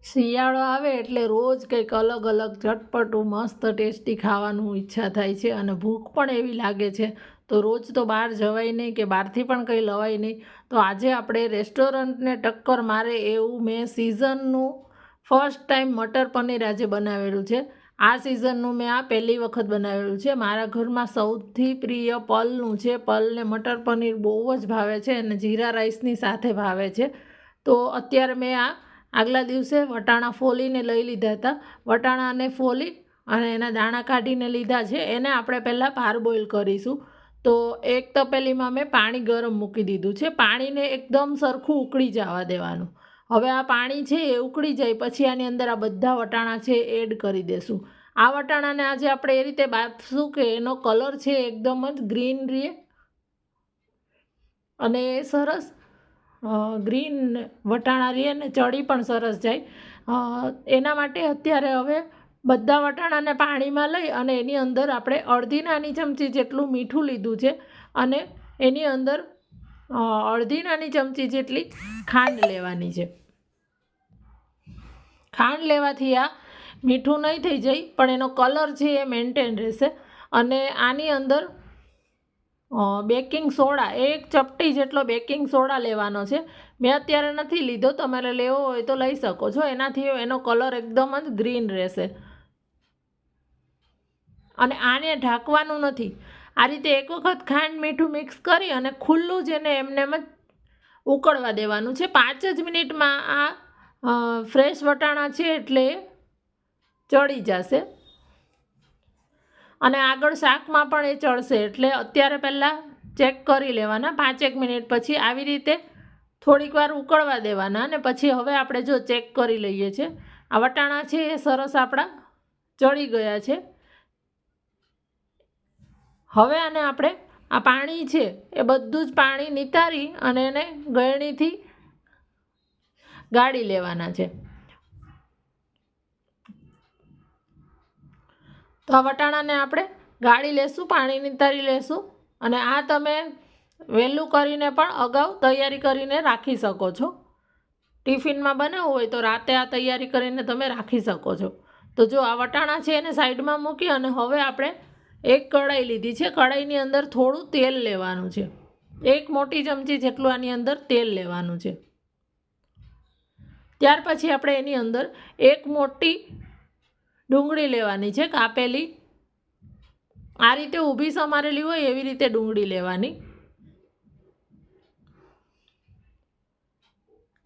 શિયાળો આવે એટલે રોજ કંઈક અલગ અલગ ચટપટું મસ્ત ટેસ્ટી ખાવાનું ઈચ્છા થાય છે અને ભૂખ પણ એવી લાગે છે. તો રોજ તો બહાર જવાય નહીં કે બહારથી પણ કંઈ લવાય નહીં. તો આજે આપણે રેસ્ટોરન્ટને ટક્કર મારે એવું મેં સિઝનનું ફર્સ્ટ ટાઈમ મટર પનીર આજે બનાવેલું છે. આ સિઝનનું મેં આ પહેલી વખત બનાવેલું છે. મારા ઘરમાં સૌથી પ્રિય પલનું છે. પલને મટર પનીર બહુ જ ભાવે છે અને જીરા રાઈસની સાથે ભાવે છે. તો અત્યારે મેં આગલા દિવસે વટાણા ફોલીને લઈ લીધા હતા. વટાણાને ફોલી અને એના દાણા કાઢીને લીધા છે. એને આપણે પહેલાં પારબોઇલ કરીશું. તો એક તપેલીમાં મેં પાણી ગરમ મૂકી દીધું છે. પાણીને એકદમ સરખું ઉકળી જવા દેવાનું. હવે આ પાણી છે એ ઉકળી જાય પછી આની અંદર આ બધા વટાણા છે એડ કરી દેશું. આ વટાણાને આજે આપણે એ રીતે બાફશું કે એનો કલર છે એકદમ જ ગ્રીન રહે અને સરસ ગ્રીન વટાણા રહે ને ચડી પણ સરસ જાય. એના માટે અત્યારે હવે બધા વટાણાને પાણીમાં લઈ અને એની અંદર આપણે અડધી નાની ચમચી જેટલું મીઠું લીધું છે અને એની અંદર અડધી નાની ચમચી જેટલી ખાંડ લેવાની છે. ખાંડ લેવાથી આ મીઠું નહીં થઈ જાય પણ એનો કલર છે એ મેન્ટેન રહેશે. અને આની અંદર બેકિંગ સોડા એક ચપટી જેટલો બેકિંગ સોડા લેવાનો છે. મેં અત્યારે નથી લીધો, તમારે લેવો હોય તો લઈ શકો છો. એનાથી એનો કલર એકદમ જ ગ્રીન રહેશે. અને આને ઢાંકવાનું નથી. આ રીતે એક વખત ખાંડ મીઠું મિક્સ કરી અને ખુલ્લું જ એને એમને જ ઉકળવા દેવાનું છે. 5 જ મિનિટમાં આ ફ્રેશ વટાણા છે એટલે ચડી જશે અને આગળ શાકમાં પણ એ ચડશે. એટલે અત્યારે પહેલાં ચેક કરી લેવાના. 5 મિનિટ પછી આવી રીતે થોડીક વાર ઉકળવા દેવાના અને પછી હવે આપણે જો ચેક કરી લઈએ છીએ. આ વટાણા છે એ સરસ આપણા ચડી ગયા છે. હવે આને આપણે આ પાણી છે એ બધું જ પાણી નિતારી અને એને ગળણીથી ગાળી લેવાના છે. તો આ વટાણાને આપણે ગાળી લેશું, પાણી નિતારી લેશું. અને આ તમે વહેલું કરીને પણ અગાઉ તૈયારી કરીને રાખી શકો છો. ટિફિનમાં બનાવવું હોય તો રાતે આ તૈયારી કરીને તમે રાખી શકો છો. તો જો આ વટાણા છે એને સાઈડમાં મૂકી અને હવે આપણે એક કઢાઈ લીધી છે. કઢાઈની અંદર થોડું તેલ લેવાનું છે. 1 મોટી ચમચી જેટલું આની અંદર તેલ લેવાનું છે. ત્યાર પછી આપણે એની અંદર 1 મોટી ડુંગળી લેવાની છે કાપેલી. આ રીતે ઊભી સમારેલી હોય એવી રીતે ડુંગળી લેવાની.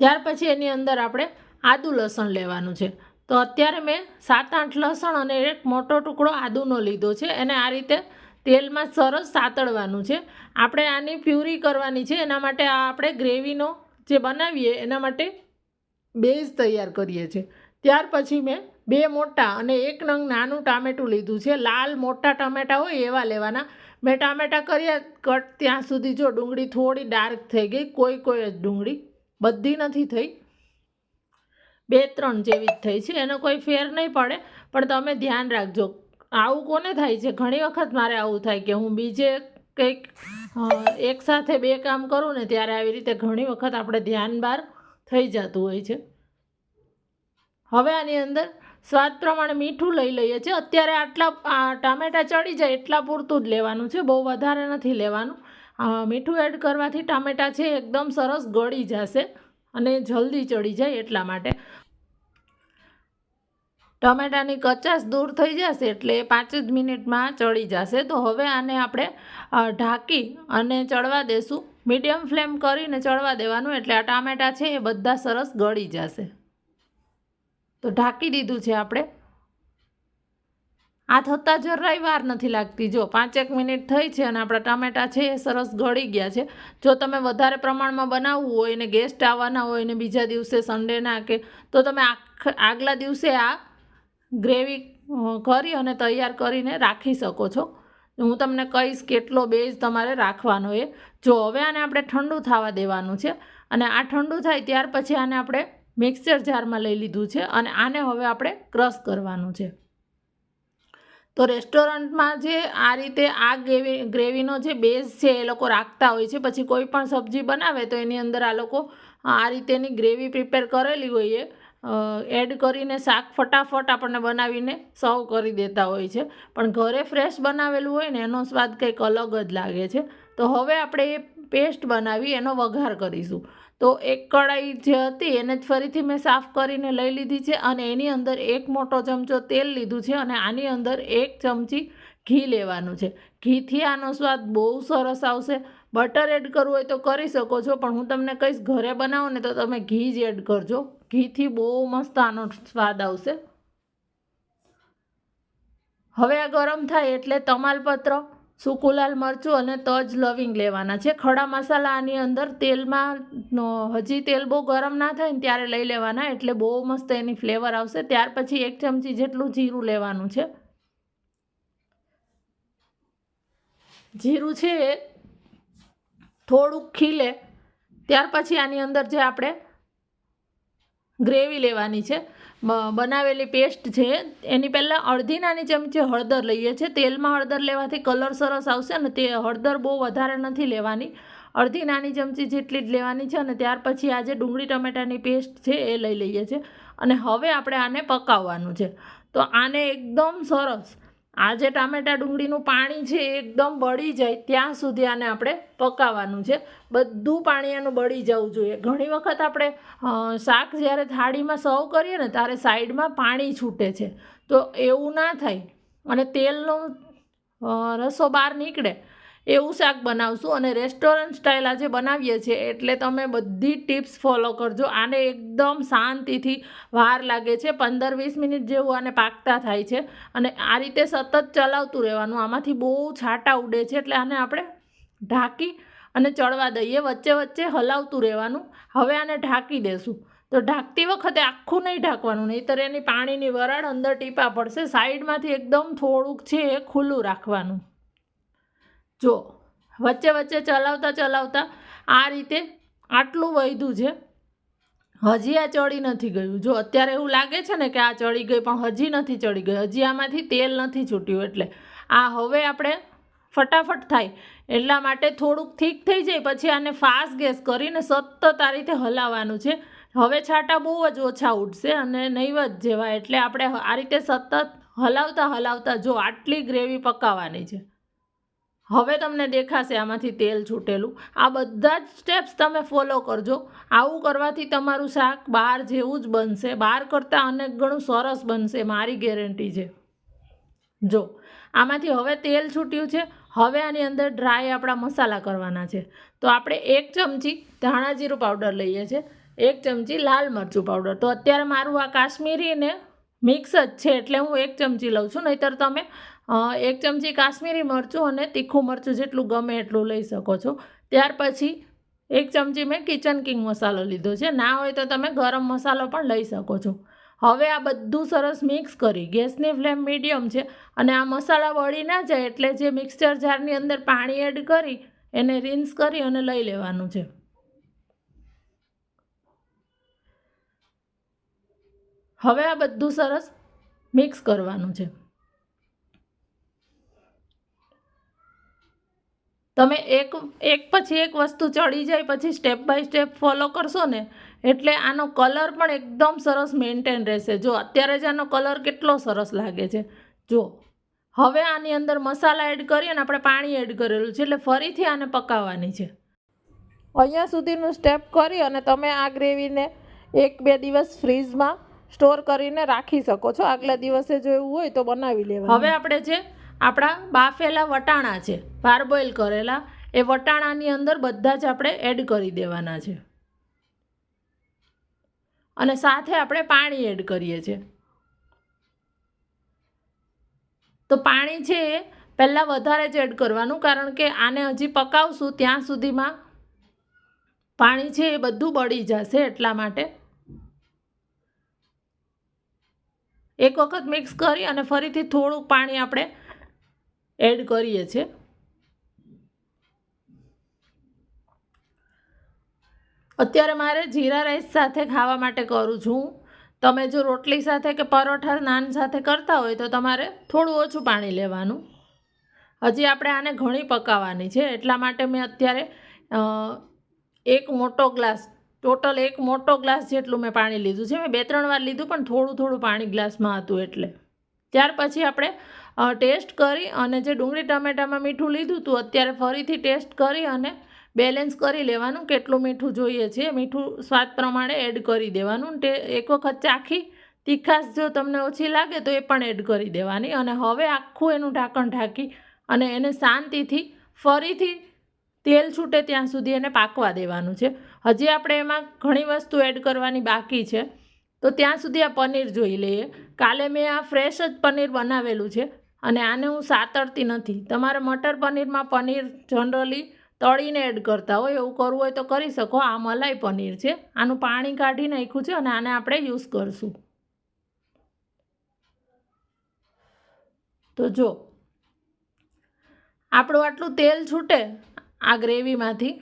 ત્યાર પછી એની અંદર આપણે આદુ લસણ લેવાનું છે. તો અત્યારે મેં 7-8 લસણ અને એક મોટો ટુકડો આદુનો લીધો છે. એને આ રીતે તેલમાં સરસ સાતળવાનું છે. આપણે આની પ્યુરી કરવાની છે. એના માટે આ આપણે ગ્રેવીનો જે બનાવીએ એના માટે બેઝ તૈયાર કરીએ છીએ. ત્યાર પછી મેં 2 મોટા અને 1 નંગ નાનું ટામેટું લીધું છે. લાલ મોટા ટામેટાં હોય એવા લેવાના. મેં ટામેટાં કર્યા કટ ત્યાં સુધી જો ડુંગળી થોડી ડાર્ક થઈ ગઈ. કોઈ જ ડુંગળી, બધી નથી થઈ, 2-3 જેવી જ થઈ છે. એનો કોઈ ફેર નહીં પડે પણ તમે ધ્યાન રાખજો. આવું કોને થાય છે? ઘણી વખત મારે આવું થાય કે હું બીજે કંઈક એકસાથે 2 કામ કરું ને ત્યારે આવી રીતે ઘણી વખત આપણે ધ્યાન બહાર થઈ જતું હોય છે. હવે આની અંદર સ્વાદ પ્રમાણે મીઠું લઈ લઈએ છીએ. અત્યારે આટલા ટામેટાં ચડી જાય એટલા પૂરતું જ લેવાનું છે, બહુ વધારે નથી લેવાનું. મીઠું એડ કરવાથી ટામેટાં છે એકદમ સરસ ગળી જશે અને જલ્દી ચડી જાય એટલા માટે. ટમેટાની કચાશ દૂર થઈ જશે એટલે 5 જ મિનિટમાં ચડી જશે. તો હવે આને આપણે ઢાંકી અને ચડવા દેશું. મીડિયમ ફ્લેમ કરીને ચડવા દેવાનું એટલે આ ટામેટાં છે એ બધા સરસ ગળી જશે. તો ઢાંકી દીધું છે આપણે. આ થતાં જરાય વાર નથી લાગતી. જો 5 મિનિટ થઈ છે અને આપણા ટામેટાં છે એ સરસ ગળી ગયા છે. જો તમે વધારે પ્રમાણમાં બનાવવું હોય ને ગેસ્ટ આવવાના હોય ને બીજા દિવસે સન્ડેના કે તો તમે આગલા દિવસે આ ગ્રેવી કરી અને તૈયાર કરીને રાખી શકો છો. હું તમને કહીશ કેટલો બેઝ તમારે રાખવાનો એ. જો હવે આને આપણે ઠંડુ થવા દેવાનું છે અને આ ઠંડુ થાય ત્યાર પછી આને આપણે મિક્સર જારમાં લઈ લીધું છે અને આને હવે આપણે ક્રશ કરવાનું છે. તો રેસ્ટોરન્ટમાં જે આ રીતે આ ગ્રેવીનો જે બેઝ છે એ લોકો રાખતા હોય છે. પછી કોઈ પણ સબ્જી બનાવે તો એની અંદર આ લોકો આ રીતેની ગ્રેવી પ્રિપેર કરેલી હોય એડ કરીને શાક ફટાફટ આપણને બનાવીને સર્વ કરી દેતા હોય છે, પણ ઘરે ફ્રેશ બનાવેલું હોય ને એનો સ્વાદ કંઈક અલગ જ લાગે છે. તો હવે આપણે એ પેસ્ટ બનાવી એનો વઘાર કરીશું. તો એક કઢાઈ જે હતી એને જ ફરીથી મેં સાફ કરીને લઈ લીધી છે અને એની અંદર 1 મોટો ચમચો તેલ લીધું છે અને આની અંદર 1 ચમચી ઘી લેવાનું છે. ઘીથી આનો સ્વાદ બહુ સરસ આવશે. બટર એડ કરવું હોય તો કરી શકો છો, પણ હું તમને કહીશ ઘરે બનાવો ને તો તમે ઘી જ એડ કરજો. ઘીથી બહુ મસ્ત આનો સ્વાદ આવશે. હવે આ ગરમ થાય એટલે તમાલપત્ર, સૂકું લાલ મરચું અને તજ લવિંગ લેવાના છે. ખડા મસાલા આની અંદર તેલમાં હજી તેલ બહુ ગરમ ના થાય ને ત્યારે લઈ લેવાના, એટલે બહુ મસ્ત એની ફ્લેવર આવશે. ત્યાર પછી 1 ચમચી જેટલું જીરું લેવાનું છે. જીરું છે એ થોડુંક ખીલે ત્યાર પછી આની અંદર જે આપણે ગ્રેવી લેવાની છે, બનાવેલી પેસ્ટ છે, એની પહેલાં અડધી નાની ચમચી હળદર લઈએ છીએ. તેલમાં હળદર લેવાથી કલર સરસ આવશે અને તે હળદર બહુ વધારે નથી લેવાની, અડધી નાની ચમચી જેટલી જ લેવાની છે. અને ત્યાર પછી આ જે ડુંગળી ટમેટાની પેસ્ટ છે એ લઈ લઈએ છીએ અને હવે આપણે આને પકાવવાનું છે. તો આને એકદમ સરસ આ જે ટામેટા ડુંગળીનું પાણી છે એ એકદમ બળી જાય ત્યાં સુધી આને આપણે પકાવવાનું છે. બધું પાણી એનું બળી જવું જોઈએ. ઘણી વખત આપણે શાક જ્યારે થાળીમાં સર્વ કરીએ ને ત્યારે સાઈડમાં પાણી છૂટે છે, તો એવું ના થાય અને તેલનો રસો બહાર નીકળે એવું શાક બનાવશું. અને રેસ્ટોરન્ટ સ્ટાઇલ આજે બનાવીએ છીએ એટલે તમે બધી ટિપ્સ ફોલો કરજો. આને એકદમ શાંતિથી વાર લાગે છે, 15-20 મિનિટ જેવું આને પાકતા થાય છે અને આ રીતે સતત ચલાવતું રહેવાનું. આમાંથી બહુ છાંટા ઉડે છે એટલે આને આપણે ઢાંકી અને ચડવા દઈએ, વચ્ચે વચ્ચે હલાવતું રહેવાનું. હવે આને ઢાંકી દેશું. તો ઢાંકતી વખતે આખું નહીં ઢાંકવાનું, નહીંતર એની પાણીની વરાળ અંદર ટીપા પડશે. સાઈડમાંથી એકદમ થોડુંક છે એ ખુલ્લું રાખવાનું. જો વચ્ચે વચ્ચે ચલાવતા ચલાવતા આ રીતે આટલું વધ્યું છે, હજી આ ચડી નથી ગયું. જો અત્યારે એવું લાગે છે ને કે આ ચડી ગઈ, પણ હજી નથી ચડી ગઈ, હજી આમાંથી તેલ નથી છૂટ્યું. એટલે આ હવે આપણે ફટાફટ થાય એટલા માટે થોડુંક થીક થઈ જાય પછી આને ફાસ્ટ ગેસ કરીને સતત આ રીતે હલાવવાનું છે. હવે છાંટા બહુ જ ઓછા ઉડશે અને નહીવત જેવા, એટલે આપણે આ રીતે સતત હલાવતા હલાવતા જો આટલી ગ્રેવી પકાવવાની છે. હવે તમને દેખાશે આમાંથી તેલ છૂટેલું. આ બધા જ સ્ટેપ્સ તમે ફોલો કરજો. આવું કરવાથી તમારું શાક બહાર જેવું જ બનશે, બહાર કરતાં અનેક ગણું સરસ બનશે, મારી ગેરંટી છે. જો આમાંથી હવે તેલ છૂટ્યું છે. હવે આની અંદર ડ્રાય આપણા મસાલા કરવાના છે. તો આપણે 1 ચમચી ધાણા જીરું પાવડર લઈએ છીએ, 1 ચમચી લાલ મરચું પાવડર. તો અત્યારે મારું આ કાશ્મીરી ને મિક્સ જ છે એટલે હું 1 ચમચી લઉં છું, નહીંતર તમે 1 ચમચી કાશ્મીરી મરચું અને તીખું મરચું જેટલું ગમે એટલું લઈ શકો છો. ત્યાર પછી 1 ચમચી મેં કિચન કિંગ મસાલો લીધો છે, ના હોય તો તમે ગરમ મસાલો પણ લઈ શકો છો. હવે આ બધું સરસ મિક્સ કરી ગેસની ફ્લેમ મીડિયમ છે અને આ મસાલા બળી ના જાય એટલે જે મિક્સચર જારની અંદર પાણી એડ કરી એને રિન્સ કરી અને લઈ લેવાનું છે. હવે આ બધું સરસ મિક્સ કરવાનું છે. તમે એક પછી એક વસ્તુ ચડી જાય પછી સ્ટેપ બાય સ્ટેપ ફોલો કરશો ને એટલે આનો કલર પણ એકદમ સરસ મેન્ટેન રહેશે. જો અત્યારે જ આનો કલર કેટલો સરસ લાગે છે. જો હવે આની અંદર મસાલા એડ કરી અને આપણે પાણી એડ કરેલું છે એટલે ફરીથી આને પકાવવાની છે. અહીંયા સુધીનું સ્ટેપ કરી અને તમે આ ગ્રેવીને 1-2 દિવસ ફ્રીઝમાં સ્ટોર કરીને રાખી શકો છો. આગલા દિવસે જો એવું હોય તો બનાવી લેવાનું. હવે આપણે જે આપણા બાફેલા વટાણા છે, પારબોઇલ કરેલા, એ વટાણાની અંદર બધા જ આપણે એડ કરી દેવાના છે અને સાથે આપણે પાણી એડ કરીએ છીએ. તો પાણી છે એ પહેલાં વધારે જ એડ કરવાનું, કારણ કે આને હજી પકાવશું ત્યાં સુધીમાં પાણી છે એ બધું બળી જશે. એટલા માટે એક વખત મિક્સ કરી અને ફરીથી થોડુંક પાણી આપણે એડ કરીએ છીએ. અત્યારે મારે જીરા રાઈસ સાથે ખાવા માટે કરું છું. તમે જો રોટલી સાથે કે પરોઠા નાન સાથે કરતા હોય તો તમારે થોડું ઓછું પાણી લેવાનું. હજી આપણે આને ઘણી પકાવવાની છે એટલા માટે મેં અત્યારે 1 મોટો ગ્લાસ ટોટલ એક મોટો ગ્લાસ જેટલું મેં પાણી લીધું છે. મેં 2-3 વાર લીધું પણ થોડું થોડું પાણી ગ્લાસમાં હતું એટલે. ત્યાર પછી આપણે ટેસ્ટ કરી અને જે ડુંગળી ટમેટામાં મીઠું લીધું હતું અત્યારે ફરીથી ટેસ્ટ કરી અને બેલેન્સ કરી લેવાનું કેટલું મીઠું જોઈએ છે. મીઠું સ્વાદ પ્રમાણે એડ કરી દેવાનું. એક વખત ચાખી તીખાશ જો તમને ઓછી લાગે તો એ પણ એડ કરી દેવાની. અને હવે આખું એનું ઢાંકણ ઢાંકી અને એને શાંતિથી ફરીથી તેલ છૂટે ત્યાં સુધી એને પાકવા દેવાનું છે. હજી આપણે એમાં ઘણી વસ્તુ એડ કરવાની બાકી છે, તો ત્યાં સુધી આ પનીર જોઈ લઈએ. કાલે મેં આ ફ્રેશ જ પનીર બનાવેલું છે અને આને હું સાતળતી નથી. તમારે મટર પનીરમાં પનીર જનરલી તળીને એડ કરતા હોય, એવું કરવું હોય તો કરી શકો. આ મલાઈ પનીર છે, આનું પાણી કાઢી નાખ્યું છે અને આને આપણે યુઝ કરશું. તો જો આપણું આટલું તેલ છૂટે આ ગ્રેવીમાંથી,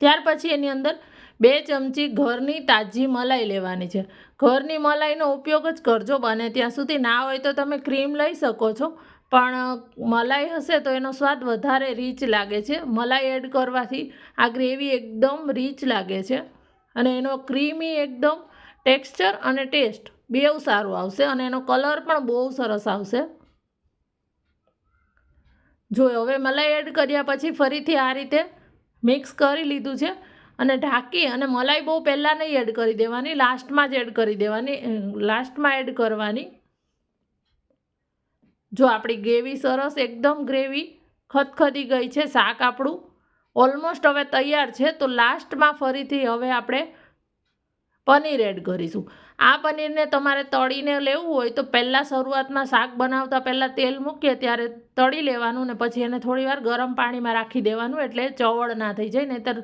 ત્યાર પછી એની અંદર 2 ચમચી ઘરની તાજી મલાઈ લેવાની છે. ઘરની મલાઈનો ઉપયોગ જ કરજો બને ત્યાં સુધી. ના હોય તો તમે ક્રીમ લઈ શકો છો, પણ મલાઈ હશે તો એનો સ્વાદ વધારે રીચ લાગે છે. મલાઈ એડ કરવાથી આ ગ્રેવી એકદમ રીચ લાગે છે અને એનો ક્રીમી એકદમ ટેક્સચર અને ટેસ્ટ બેઉ સારું આવશે અને એનો કલર પણ બહુ સરસ આવશે. જો હવે મલાઈ એડ કર્યા પછી ફરીથી આ રીતે મિક્સ કરી લીધું છે અને ઢાંકી અને મલાઈ બહુ પહેલાં નહીં એડ કરી દેવાની, લાસ્ટમાં જ એડ કરી દેવાની, લાસ્ટમાં એડ કરવાની. જો આપણી ગ્રેવી સરસ એકદમ ગ્રેવી ખદખદી ગઈ છે. શાક આપણું ઓલમોસ્ટ હવે તૈયાર છે. તો લાસ્ટમાં ફરીથી હવે આપણે પનીર એડ કરીશું. આ પનીરને તમારે તળીને લેવું હોય તો પહેલાં શરૂઆતમાં શાક બનાવતા પહેલાં તેલ મૂકીએ ત્યારે તળી લેવાનું ને પછી એને થોડીવાર ગરમ પાણીમાં રાખી દેવાનું, એટલે ચવળ ના થઈ જાય. નહીંતર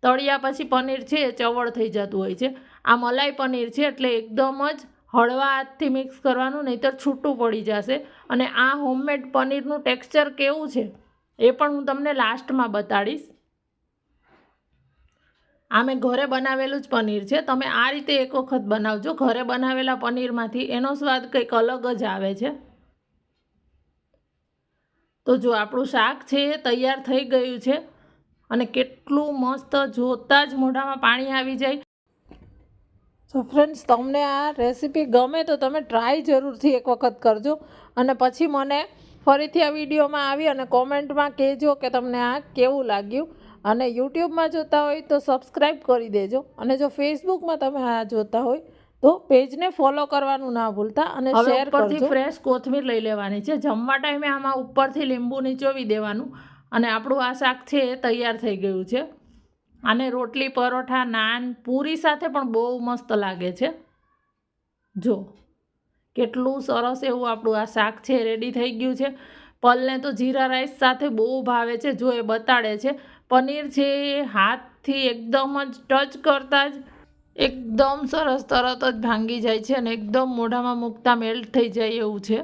તળિયા પછી પનીર છે એ ચવળ થઈ જતું હોય છે. આ મલાઈ પનીર છે એટલે એકદમ જ હળવા હાથથી મિક્સ કરવાનું, નહીંતર છૂટું પડી જશે. અને આ હોમમેડ પનીરનું ટેક્સચર કેવું છે એ પણ હું તમને લાસ્ટમાં બતાડીશ. આ મેં ઘરે બનાવેલું જ પનીર છે. તમે આ રીતે એક વખત બનાવજો. ઘરે બનાવેલા પનીરમાંથી એનો સ્વાદ કંઈક અલગ જ આવે છે. તો જો આપણું શાક છે એ તૈયાર થઈ ગયું છે અને કેટલું મસ્ત, જોતાં જ મોઢામાં પાણી આવી જાય. તો ફ્રેન્ડ્સ, તમને આ રેસીપી ગમે તો તમે ટ્રાય જરૂરથી એક વખત કરજો અને પછી મને ફરીથી આ વિડીયોમાં આવી અને કોમેન્ટમાં કહેજો કે તમને આ કેવું લાગ્યું. અને યુટ્યુબમાં જોતા હોય તો સબસ્ક્રાઈબ કરી દેજો અને જો ફેસબુકમાં તમે આ જોતા હોય તો પેજને ફોલો કરવાનું ના ભૂલતા અને શેર કરજો. ઉપરથી ફ્રેશ કોથમીર લઈ લેવાની છે. જમવા ટાઈમે આમાં ઉપરથી લીંબુ નીચોવી દેવાનું અને આપણું આ શાક છે એ તૈયાર થઈ ગયું છે. આને રોટલી, પરોઠા, નાન, પૂરી સાથે પણ બહુ મસ્ત લાગે છે. જો કેટલું સરસ એવું આપણું આ શાક છે રેડી થઈ ગયું છે. પલને તો જીરા રાઈસ સાથે બહુ ભાવે છે. જો એ બતાડે છે પનીર છે એ હાથથી એકદમ જ ટચ કરતાં જ એકદમ સરસ તરત જ ભાંગી જાય છે અને એકદમ મોઢામાં મૂકતા મેલ્ટ થઈ જાય એવું છે.